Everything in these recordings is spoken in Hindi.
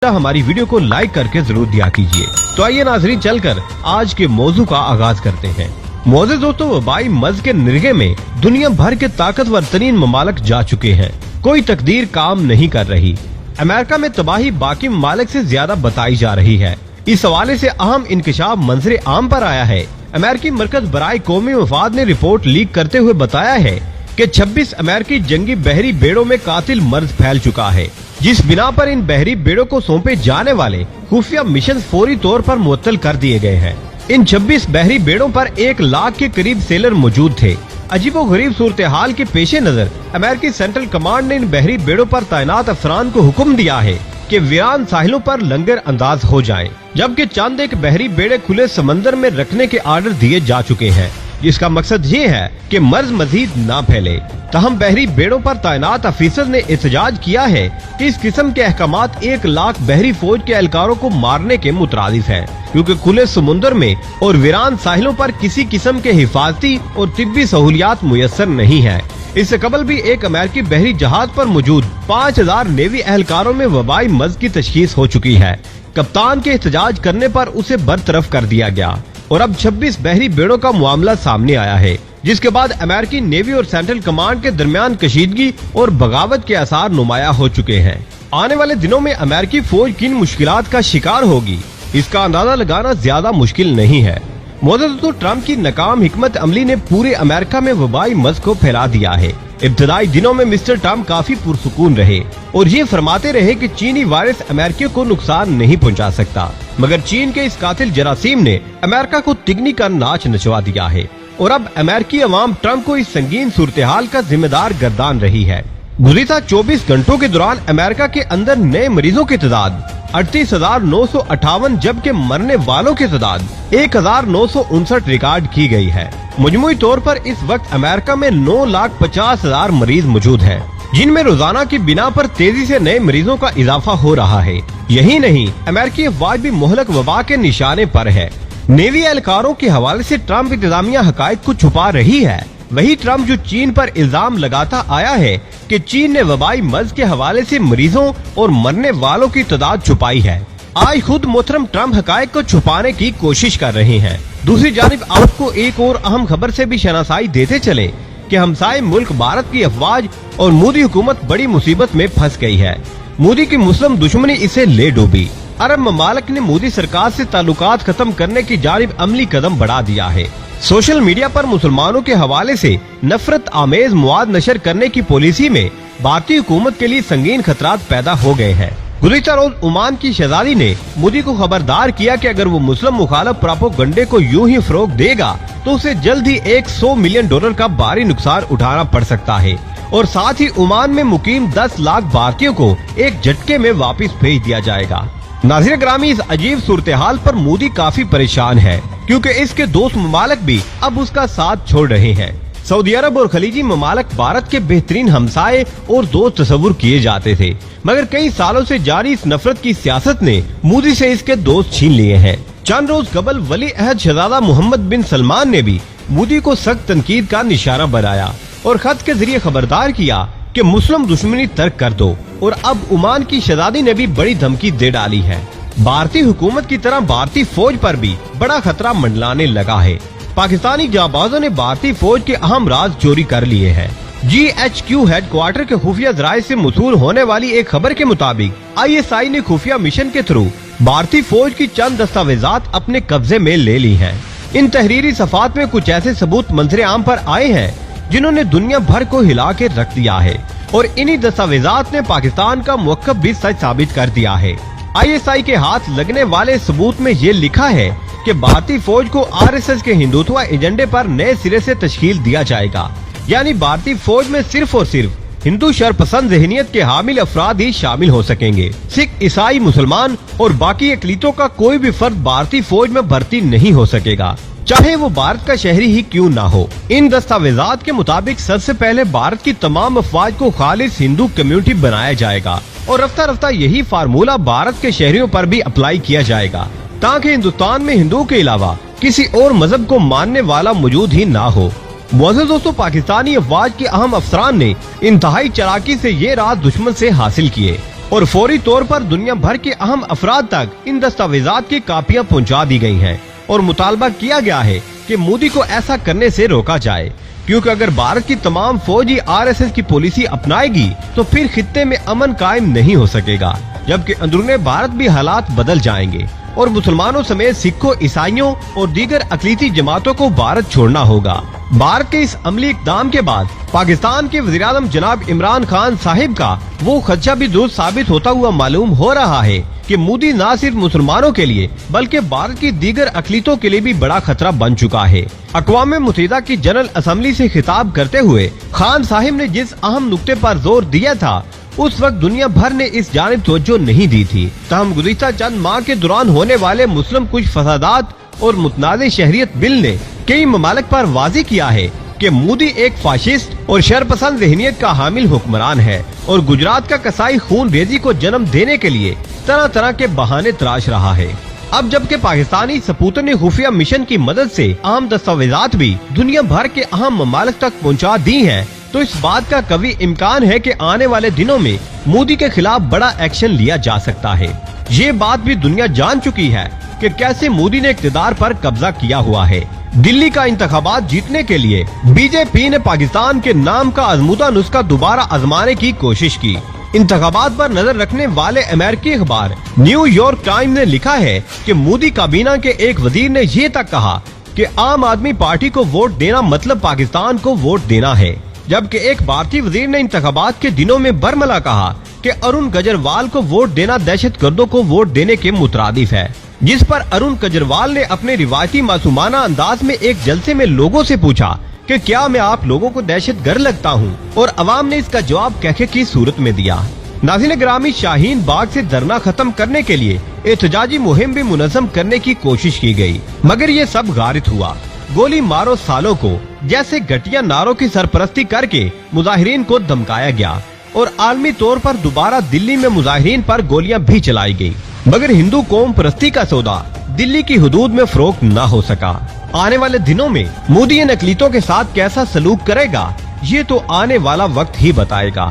हमारी वीडियो को लाइक करके जरूर दिया कीजिए। तो आइए नाजरीन, चलकर आज के मौजू का आगाज करते हैं। मोअज़्ज़िज़ दोस्तों, वबाई मर्ज के निर्गे में दुनिया भर के ताकतवर तरीन ममालिक जा चुके हैं। कोई तकदीर काम नहीं कर रही। अमेरिका में तबाही बाकी ममालिक से ज्यादा बताई जा रही है। इस हवाले से अहम इंकशाफ मंजरे आम पर आया है। अमेरिकी मरकज बराए कौमी मफाद ने रिपोर्ट लीक करते हुए बताया है कि 26 अमेरिकी जंगी बहरी बेड़ों में कातिल मर्ज फैल चुका है, जिस बिना पर इन बहरी बेड़ों को सौंपे जाने वाले खुफिया मिशन फौरी तौर पर मुअत्तल कर दिए गए हैं। इन 26 बहरी बेड़ों पर 1 लाख के करीब सेलर मौजूद थे। अजीबो गरीब सूरत हाल के पेश नजर अमेरिकी सेंट्रल कमांड ने इन बहरी बेड़ों पर तैनात अफसरान को हुक्म दिया है कि वीरान साहिलों पर लंगर अंदाज हो जाएं, जबकि चंद एक बहरी बेड़े खुले समंदर में रखने के आर्डर दिए जा चुके हैं, जिसका मकसद ये है कि मर्ज मजीद न फैले। तहम बहरी बेड़ों पर तैनात अफीसर ने एहतजाज किया है कि इस किस्म के अहकामात 1 लाख बहरी फौज के एहलकारों को मारने के मुतरादिफ है, क्योंकि खुले समुद्र में और वीरान साहिलों पर किसी किस्म के हिफाजती और तिब्बी सहूलियात मुयस्सर नहीं है। इससे कबल भी एक अमेरिकी बहरी जहाज पर मौजूद 5000 नेवी एहलकारों में वबाई मर्ज की तशखीस हो चुकी है। कप्तान के एहतजाज करने पर उसे बरतरफ कर दिया गया और अब 26 बहरी बेड़ों का मामला सामने आया है, जिसके बाद अमेरिकी नेवी और सेंट्रल कमांड के दरमियान कशीदगी और बगावत के आसार नुमाया हो चुके हैं। आने वाले दिनों में अमेरिकी फौज किन मुश्किलात का शिकार होगी, इसका अंदाजा लगाना ज्यादा मुश्किल नहीं है। मोअज़्ज़िज़, ट्रम्प की नाकाम हिकमत अमली ने पूरे अमेरिका में वबाई मर्ज को फैला दिया है। इब्तदाई दिनों में मिस्टर ट्रम्प काफी पुरसुकून रहे और ये फरमाते रहे कि चीनी वायरस अमेरिकियों को नुकसान नहीं पहुंचा सकता, मगर चीन के इस कातिल जरासीम ने अमेरिका को तिगनी का नाच नचवा दिया है और अब अमेरिकी अवाम ट्रम्प को इस संगीन सूरत हाल का जिम्मेदार गर्दान रही है। गुज़िश्ता 24 घंटों के दौरान अमेरिका के अंदर नए मरीजों की तादाद 38,958, जबकि मरने वालों की तादाद 1,959 रिकॉर्ड की गई है। मजमूई तौर पर इस वक्त अमेरिका में 9,50,000 मरीज मौजूद हैं, जिनमें रोजाना की बिना पर तेजी से नए मरीजों का इजाफा हो रहा है। यही नहीं, अमेरिकी अफवाज भी मुहलक वबा के निशाने पर है। नेवी एहलकारों के हवाले से ट्रम्प इंतजामिया हकायक को छुपा रही है। वही ट्रम्प जो चीन पर इल्जाम लगाता आया है कि चीन ने वबाई मर्ज के हवाले से मरीजों और मरने वालों की तादाद छुपाई है, आज खुद मोहतरम ट्रम्प हकायक को छुपाने की कोशिश कर रहे हैं। दूसरी जानिब आपको एक और अहम खबर से भी शनासाई देते चले कि हमसाए मुल्क भारत की अफवाज और मोदी हुकूमत बड़ी मुसीबत में फंस गई है। मोदी की मुस्लिम दुश्मनी इसे ले डूबी। अरब ममालिक ने मोदी सरकार से ताल्लुकात खत्म करने की जानिब अमली कदम बढ़ा दिया है। सोशल मीडिया पर मुसलमानों के हवाले से नफरत आमेज मवाद नशर करने की पॉलिसी में भारतीय हुकूमत के लिए संगीन खतरात पैदा हो गए हैं। गुज़िश्ता रोज ओमान की शहजादी ने मोदी को खबरदार किया कि अगर वो मुस्लिम मुखालिफ प्रोपेगेंडे को यूं ही फरोग देगा तो उसे जल्द ही $100 मिलियन का भारी नुकसान उठाना पड़ सकता है और साथ ही ओमान में मुकीम 10 लाख भारतीयों को एक झटके में वापस भेज दिया जाएगा। नाज़रीन ग्रामी, इस अजीब सूरत हाल पर मोदी काफी परेशान है, क्योंकि इसके दोस्त ममालिक भी अब उसका साथ छोड़ रहे हैं। सऊदी अरब और खलीजी ममालिक भारत के बेहतरीन हमसाये और दोस्त तस्वुर किए जाते थे, मगर कई सालों से जारी इस नफरत की सियासत ने मोदी से इसके दोस्त छीन लिए हैं। चंद रोज कबल वली अहद शहजादा मोहम्मद बिन सलमान ने भी मोदी को सख्त तनकीद का निशाना बनाया और खत के जरिए खबरदार किया कि मुस्लिम दुश्मनी तर्क कर दो। और अब ओमान की शहजादी ने भी बड़ी धमकी दे डाली है। भारतीय हुकूमत की तरह भारतीय फौज पर भी बड़ा खतरा मंडलाने लगा है। पाकिस्तानी जाबाजों ने भारतीय फौज के अहम राज चोरी कर लिए हैं। GHQ हेडक्वार्टर के खुफिया जराये से मौसूल होने वाली एक खबर के मुताबिक ISI ने खुफिया मिशन के थ्रू भारतीय फौज की चंद दस्तावेजात अपने कब्जे में ले ली हैं। इन तहरीरी सफात में कुछ ऐसे सबूत मंजरे आम पर आए हैं जिन्होंने दुनिया भर को हिला के रख दिया है और इन्हीं दस्तावेजात ने पाकिस्तान का मौक़िफ़ भी सच साबित कर दिया है। ISI के हाथ लगने वाले सबूत में ये लिखा है कि भारतीय फौज को RSS के हिंदुत्व एजेंडे पर नए सिरे से तश्कील दिया जाएगा, यानी भारतीय फौज में सिर्फ और सिर्फ हिंदू शरपसंद ज़हनियत के हामिल अफराद ही शामिल हो सकेंगे। सिख, ईसाई, मुसलमान और बाकी अक़लियतों का कोई भी फर्द भारतीय फौज में भर्ती नहीं हो सकेगा, चाहे वो भारत का शहरी ही क्यों ना हो। इन दस्तावेजात के मुताबिक सबसे पहले भारत की तमाम अफवाज को खालिस हिंदू कम्युनिटी बनाया जाएगा और रफ्ता रफ्ता यही फार्मूला भारत के शहरियों पर भी अप्लाई किया जाएगा, ताकि हिंदुस्तान में हिंदुओं के अलावा किसी और मजहब को मानने वाला मौजूद ही ना हो। मुअज़्ज़िज़ दोस्तों, पाकिस्तानी अफवाज के अहम अफसरान ने इंतहाई चालाकी से ये राज दुश्मन से हासिल किए और फौरी तौर पर दुनिया भर के अहम अफराद तक इन दस्तावेजात की कापियां पहुंचा दी गई हैं और मुतालबा किया गया है कि मोदी को ऐसा करने से रोका जाए, क्योंकि अगर भारत की तमाम फौजी RSS की पॉलिसी अपनाएगी तो फिर खित्ते में अमन कायम नहीं हो सकेगा, जबकि अंदरूने भारत भी हालात बदल जाएंगे और मुसलमानों समेत सिखों, ईसाइयों और दीगर अकलीती जमातों को भारत छोड़ना होगा। भारत के इस अमली इक़दाम के बाद पाकिस्तान के वज़ीर-ए-आज़म जनाब इमरान खान साहिब का वो खदशा भी दुरुस्त साबित होता हुआ मालूम हो रहा है कि मोदी न सिर्फ मुसलमानों के लिए बल्कि भारत की दीगर अकलीतों के लिए भी बड़ा खतरा बन चुका है। अक़वाम मुत्तहिदा की जनरल असम्बली से खिताब करते हुए खान साहिब ने जिस अहम नुक्ते पर जोर दिया था, उस वक्त दुनिया भर ने इस जानिब तवज्जो नहीं दी थी। तहम गुज़िश्ता चंद माह के दौरान होने वाले मुस्लिम कुछ फसादात और मुतनाज़ शहरियत बिल ने कई ममालिक पर वाज़ेह किया है कि मोदी एक फाशिस्ट और शरपसंद ज़हनियत का हामिल हुक्मरान है और गुजरात का कसाई खून रेजी को जन्म देने के लिए तरह तरह के बहाने तराश रहा है। अब जबकि पाकिस्तानी सपूतों ने खुफिया मिशन की मदद से अहम दस्तावेजात भी दुनिया भर के अहम ममालिक तक पहुँचा दी है, तो इस बात का कभी इम्कान है कि आने वाले दिनों में मोदी के खिलाफ बड़ा एक्शन लिया जा सकता है। ये बात भी दुनिया जान चुकी है कि कैसे मोदी ने इक़्तिदार पर कब्जा किया हुआ है। दिल्ली का इंतखाबात जीतने के लिए बीजेपी ने पाकिस्तान के नाम का आजमूदा नुस्खा दोबारा आजमाने की कोशिश की। इंतखाबात पर नजर रखने वाले अमेरिकी अखबार न्यूयॉर्क टाइम्स ने लिखा है कि मोदी काबीना के एक वजीर ने ये तक कहा कि आम आदमी पार्टी को वोट देना मतलब पाकिस्तान को वोट देना है, जबकि एक भारतीय वजीर ने इंतखाबात के दिनों में बरमला कहा कि अरुण केजरीवाल को वोट देना दहशतगर्दों को वोट देने के मुतरादिफ है। जिस पर अरुण केजरीवाल ने अपने रिवायती मासूमाना अंदाज में एक जलसे में लोगों से पूछा कि क्या मैं आप लोगों को दहशतगर्द लगता हूं, और अवाम ने इसका जवाब कहके की सूरत में दिया। नाज़रीन ग्रामी, शाहीन बाग से धरना खत्म करने के लिए एहतजाजी मुहिम भी मुनज़्ज़म करने की कोशिश की गई, मगर ये सब गारित हुआ। गोली मारो सालों को जैसे घटिया नारों की सरपरस्ती करके मुजाहिरीन को धमकाया गया और आलमी तौर पर दोबारा दिल्ली में मुजाहिरीन पर गोलियां भी चलाई गई, मगर हिंदू कौम परस्ती का सौदा दिल्ली की हुदूद में फरोख्त न हो सका। आने वाले दिनों में मोदी इन अकलीतों के साथ कैसा सलूक करेगा, ये तो आने वाला वक्त ही बताएगा।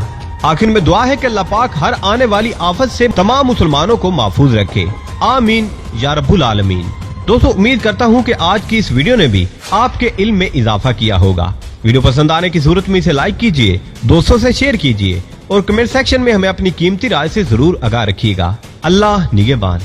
आखिर में दुआ है कि अल्लाह पाक हर आने वाली आफत से तमाम मुसलमानों को महफूज रखे। आमीन या रब्बुल आलमीन। दोस्तों, उम्मीद करता हूँ कि आज की इस वीडियो ने भी आपके इल्म में इजाफा किया होगा। वीडियो पसंद आने की सूरत में इसे लाइक कीजिए, दोस्तों से शेयर कीजिए और कमेंट सेक्शन में हमें अपनी कीमती राय से जरूर आगाह रखिएगा। अल्लाह निगहबान।